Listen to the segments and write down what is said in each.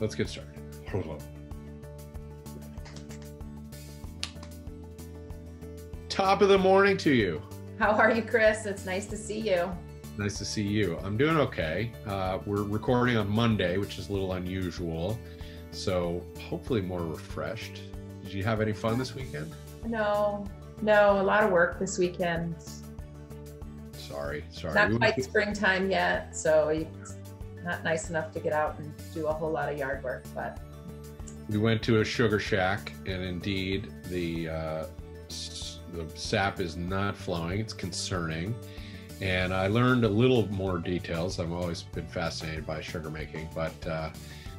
let's get started. Top of the morning to you. How are you, Chris? It's nice to see you. Nice to see you. I'm doing okay. We're recording on Monday, which is a little unusual, so hopefully more refreshed. Did you have any fun this weekend? No, a lot of work this weekend. Sorry. Not quite springtime yet, so it's not nice enough to get out and do a whole lot of yard work, but. We went to a sugar shack, and indeed the sap is not flowing. It's concerning. And I learned a little more details. I've always been fascinated by sugar making, but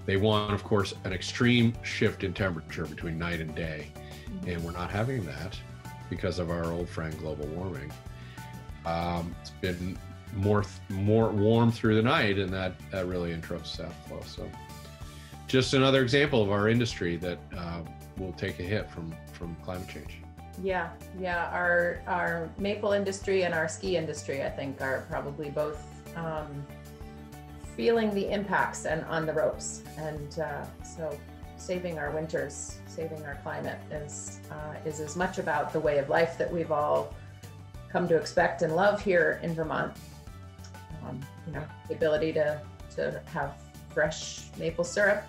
they want, of course, an extreme shift in temperature between night and day. And we're not having that because of our old friend global warming. It's been more warm through the night, and that really interrupts sap flow. So just another example of our industry that will take a hit from climate change. Yeah. Our maple industry and our ski industry, I think, are probably both feeling the impacts and on the ropes. And so saving our winters, saving our climate is as much about the way of life that we've all come to expect and love here in Vermont. The ability to have fresh maple syrup.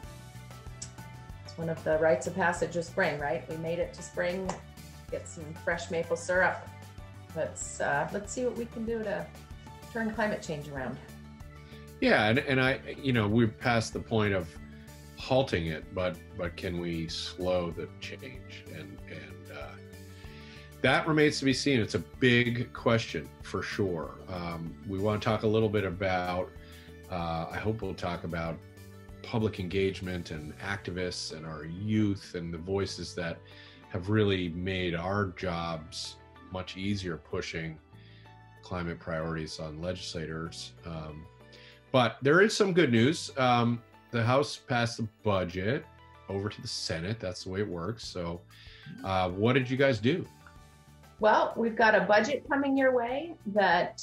It's one of the rites of passage of spring, right? We made it to spring. Get some fresh maple syrup. Let's see what we can do to turn climate change around. Yeah, and we're past the point of halting it, but can we slow the change? And that remains to be seen. It's a big question for sure. We want to talk a little bit about. I hope we'll talk about public engagement and activists and our youth and the voices that have really made our jobs much easier pushing climate priorities on legislators. But there is some good news. The House passed the budget over to the Senate. That's the way it works. So what did you guys do? Well, we've got a budget coming your way that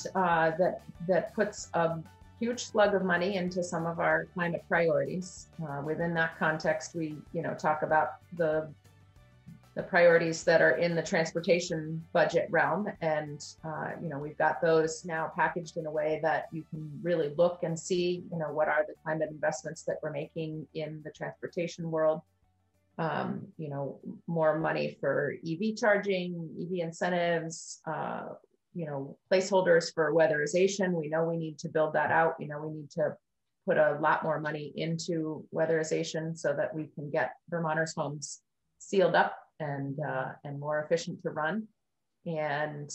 puts a huge slug of money into some of our climate priorities. Within that context, we talk about the priorities that are in the transportation budget realm. And, we've got those now packaged in a way that you can really look and see, what are the climate investments that we're making in the transportation world. More money for EV charging, EV incentives, placeholders for weatherization. We know we need to build that out. We need to put a lot more money into weatherization so that we can get Vermonters' homes sealed up and more efficient to run. And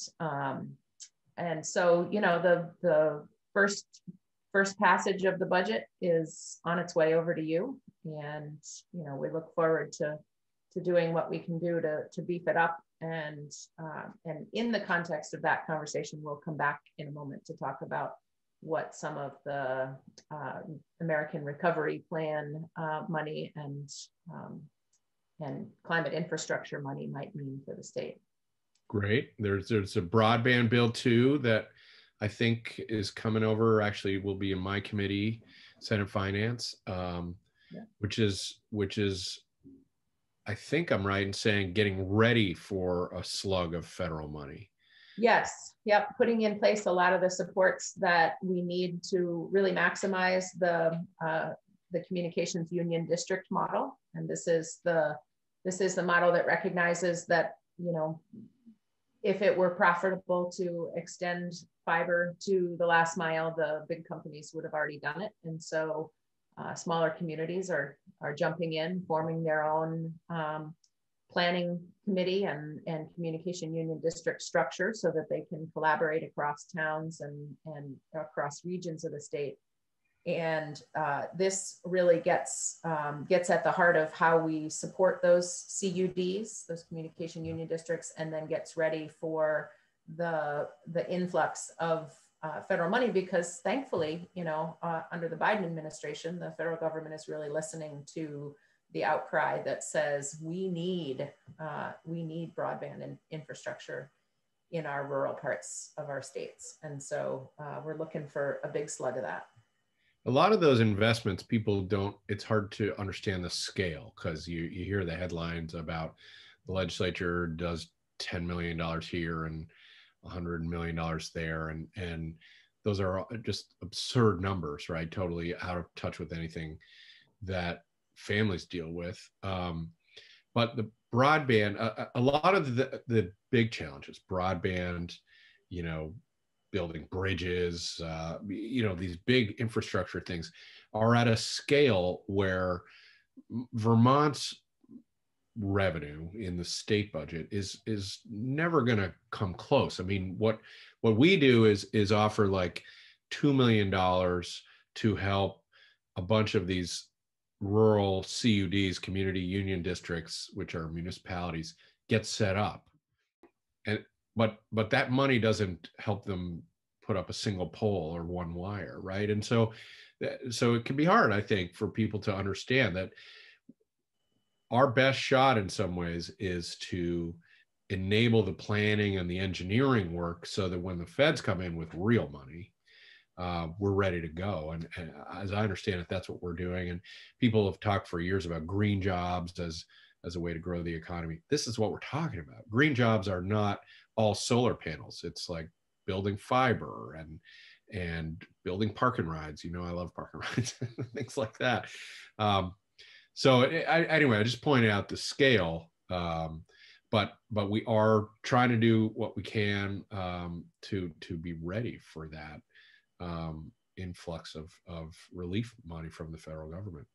so, the first passage of the budget is on its way over to you. And, we look forward to doing what we can do to beef it up. And in the context of that conversation, we'll come back in a moment to talk about what some of the American Recovery Plan money and climate infrastructure money might mean for the state. Great. There's a broadband bill too that I think is coming over. Actually, will be in my committee, Senate Finance, which is I think I'm right in saying getting ready for a slug of federal money. Yes. Yep. Putting in place a lot of the supports that we need to really maximize the communications union district model. And this is the model that recognizes that, if it were profitable to extend fiber to the last mile, the big companies would have already done it. And so smaller communities are jumping in, forming their own planning committee and communication union district structure so that they can collaborate across towns and across regions of the state. And this really gets at the heart of how we support those CUDs, those communication union districts, and then gets ready for the influx of federal money, because thankfully, under the Biden administration, the federal government is really listening to the outcry that says we need broadband and infrastructure in our rural parts of our states. And so we're looking for a big slug of that. a lot of those investments, people don't, it's hard to understand the scale because you hear the headlines about the legislature does $10 million here and $100 million there. And those are just absurd numbers, right? Totally out of touch with anything that families deal with. But the broadband, a lot of the big challenges, broadband, you know, building bridges, you know, these big infrastructure things are at a scale where Vermont's revenue in the state budget is never going to come close. I mean, what we do is offer like $2 million to help a bunch of these rural CUDs, community union districts, which are municipalities, get set up. And but that money doesn't help them put up a single pole or one wire, right? And so it can be hard, I think, for people to understand that our best shot in some ways is to enable the planning and the engineering work so that when the feds come in with real money, we're ready to go. And as I understand it, that's what we're doing. And people have talked for years about green jobs as a way to grow the economy. This is what we're talking about. Green jobs are not all solar panels. It's like building fiber and building park and rides. You know, I love park and rides, things like that. Anyway, I just pointed out the scale, but we are trying to do what we can to be ready for that influx of relief money from the federal government.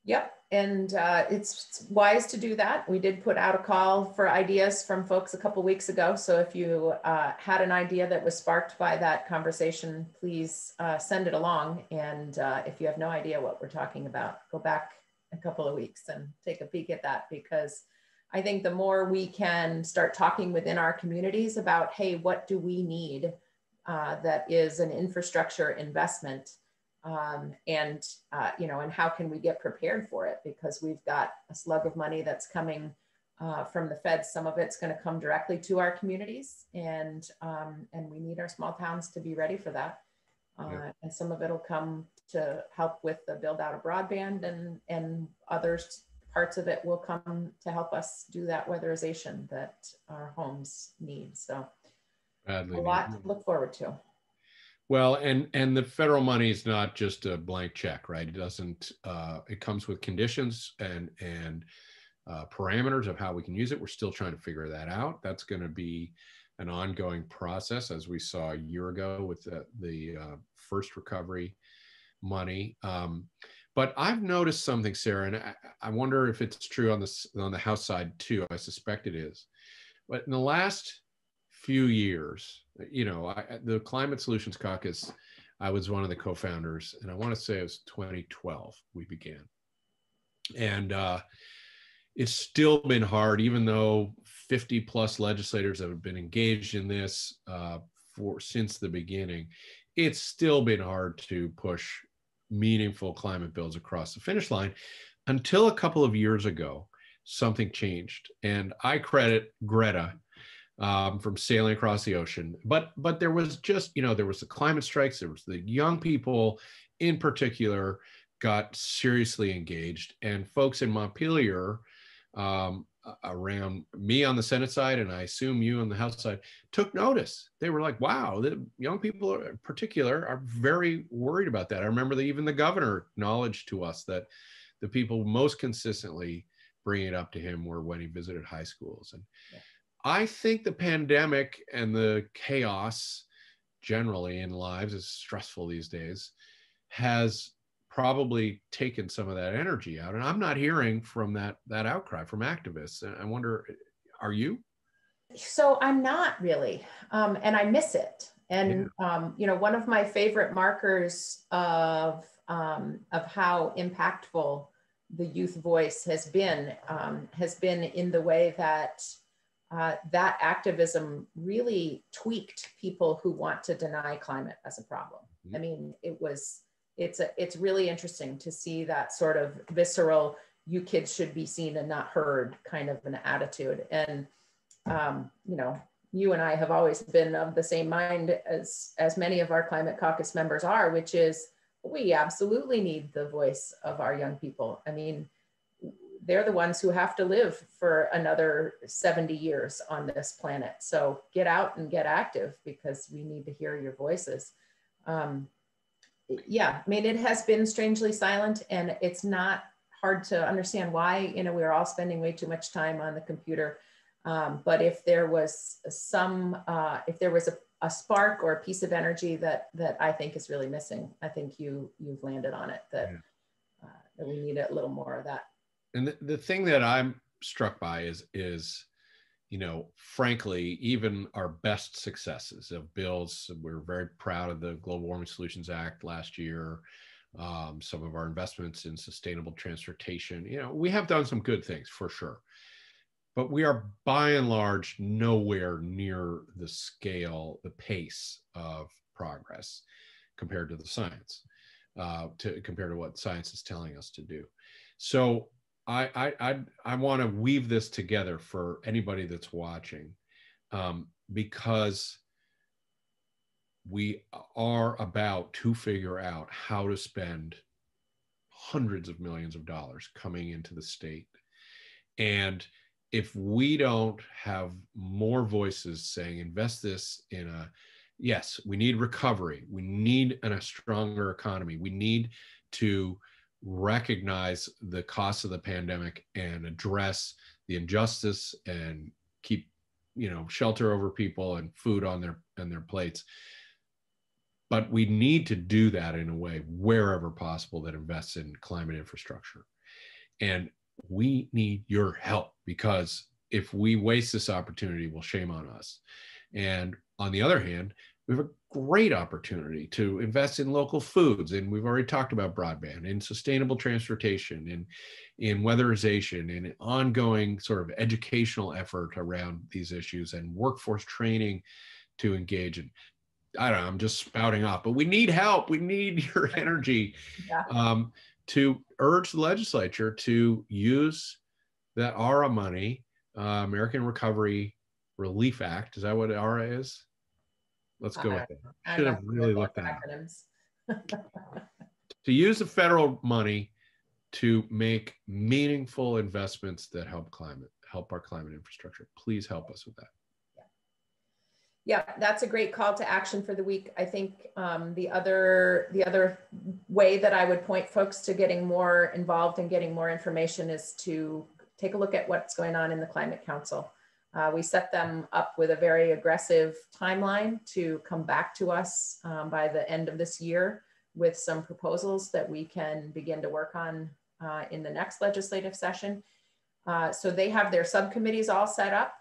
Yep, and it's wise to do that. We did put out a call for ideas from folks a couple weeks ago. So if you had an idea that was sparked by that conversation, please send it along. And if you have no idea what we're talking about, go back a couple of weeks and take a peek at that, because I think the more we can start talking within our communities about, hey, what do we need that is an infrastructure investment, and how can we get prepared for it? Because we've got a slug of money that's coming from the feds. Some of it's going to come directly to our communities, and we need our small towns to be ready for that. And some of it'll come to help with the build out of broadband, and other parts of it will come to help us do that weatherization that our homes need. So badly a lot to look forward to. Well, and the federal money is not just a blank check, right? It doesn't. It comes with conditions and parameters of how we can use it. We're still trying to figure that out. That's going to be an ongoing process, as we saw a year ago with the first recovery money. But I've noticed something, Sarah, and I wonder if it's true on the House side too. I suspect it is. But in the last few years, the Climate Solutions Caucus, I was one of the co-founders, and I want to say it was 2012 we began. And it's still been hard, even though 50 plus legislators have been engaged in this since the beginning. It's still been hard to push meaningful climate bills across the finish line until a couple of years ago. Something changed, and I credit Greta from sailing across the ocean. But there was just, there was the climate strikes, there was the young people in particular got seriously engaged, and folks in Montpelier around me on the Senate side, and I assume you on the House side, took notice. They were like, wow, the young people in particular are very worried about that. I remember that even the governor acknowledged to us that the people most consistently bringing it up to him were when he visited high schools. And I think the pandemic and the chaos generally in lives is stressful these days, has probably taken some of that energy out. And I'm not hearing from that outcry from activists. And I wonder, are you? So I'm not really, and I miss it. And, one of my favorite markers of how impactful the youth voice has been in the way that that activism really tweaked people who want to deny climate as a problem. I mean, it's really interesting to see that sort of visceral, you kids should be seen and not heard kind of an attitude. And, you and I have always been of the same mind as many of our Climate Caucus members are, which is we absolutely need the voice of our young people. I mean, they're the ones who have to live for another 70 years on this planet. So get out and get active, because we need to hear your voices. Yeah, I mean, it has been strangely silent, and it's not hard to understand why. You know, we're all spending way too much time on the computer. But if there was if there was a spark or a piece of energy that I think is really missing, I think you've landed on it, that we need a little more of that. And the thing that I'm struck by is, you know, frankly, even our best successes of bills, we're very proud of the Global Warming Solutions Act last year, some of our investments in sustainable transportation. You know, we have done some good things for sure, but we are by and large nowhere near the scale, the pace of progress compared to the science, compared to what science is telling us to do. So I want to weave this together for anybody that's watching, because we are about to figure out how to spend hundreds of millions of dollars coming into the state. And if we don't have more voices saying, invest this in yes, we need recovery. We need a stronger economy. We need to recognize the cost of the pandemic and address the injustice and keep, you know, shelter over people and food on their plates. But we need to do that in a way wherever possible that invests in climate infrastructure. And we need your help, because if we waste this opportunity, well, shame on us. And on the other hand, we have a great opportunity to invest in local foods. And we've already talked about broadband, in sustainable transportation, in weatherization, in ongoing sort of educational effort around these issues, and workforce training to engage in. I don't know, I'm just spouting off, but we need help. We need your energy to urge the legislature to use that ARA money, American Recovery Relief Act. Is that what ARA is? Let's go with it. Should have really looked at it. To use the federal money to make meaningful investments that help our climate infrastructure. Please help us with that. Yeah, that's a great call to action for the week. I think the other way that I would point folks to getting more involved and getting more information is to take a look at what's going on in the Climate Council. We set them up with a very aggressive timeline to come back to us by the end of this year with some proposals that we can begin to work on in the next legislative session. So they have their subcommittees all set up.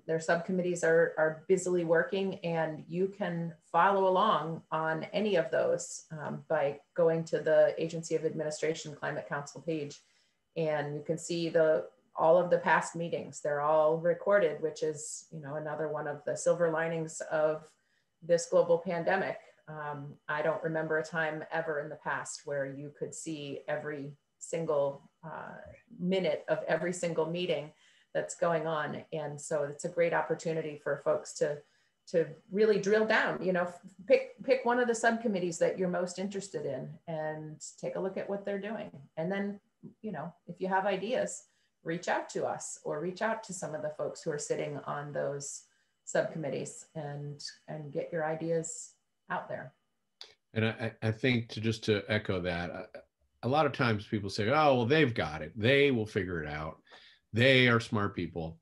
Their subcommittees are busily working, and you can follow along on any of those by going to the Agency of Administration Climate Council page, and you can see all of the past meetings. They're all recorded, which is, you know, another one of the silver linings of this global pandemic. I don't remember a time ever in the past where you could see every single minute of every single meeting that's going on. And so it's a great opportunity for folks to really drill down, you know, pick one of the subcommittees that you're most interested in and take a look at what they're doing. And then, you know, if you have ideas, reach out to us or reach out to some of the folks who are sitting on those subcommittees and get your ideas out there. And I think to echo that, a lot of times people say, oh, well, they've got it. They will figure it out. They are smart people.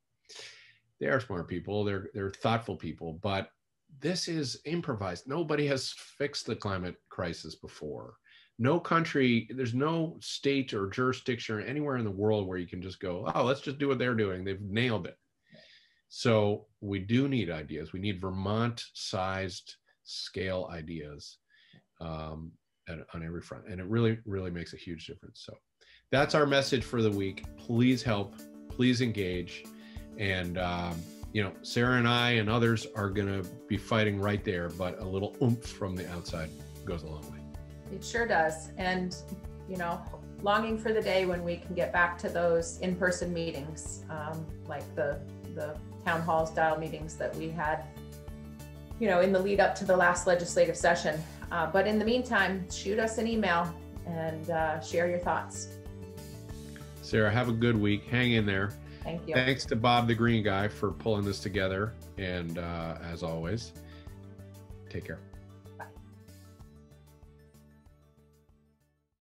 They are smart people. They're thoughtful people, but this is improvised. Nobody has fixed the climate crisis before. No country, there's no state or jurisdiction or anywhere in the world where you can just go, oh, let's just do what they're doing. They've nailed it. So we do need ideas. We need Vermont-sized scale ideas on every front. And it really, really makes a huge difference. So that's our message for the week. Please help, please engage. And, you know, Sarah and I and others are going to be fighting right there, but a little oomph from the outside goes a long way. It sure does. And, you know, longing for the day when we can get back to those in-person meetings, like the the town hall style meetings that we had, you know, in the lead up to the last legislative session. But in the meantime, shoot us an email and share your thoughts. Sarah, have a good week. Hang in there. Thank you. Thanks to Bob the Green Guy for pulling this together. And as always, take care.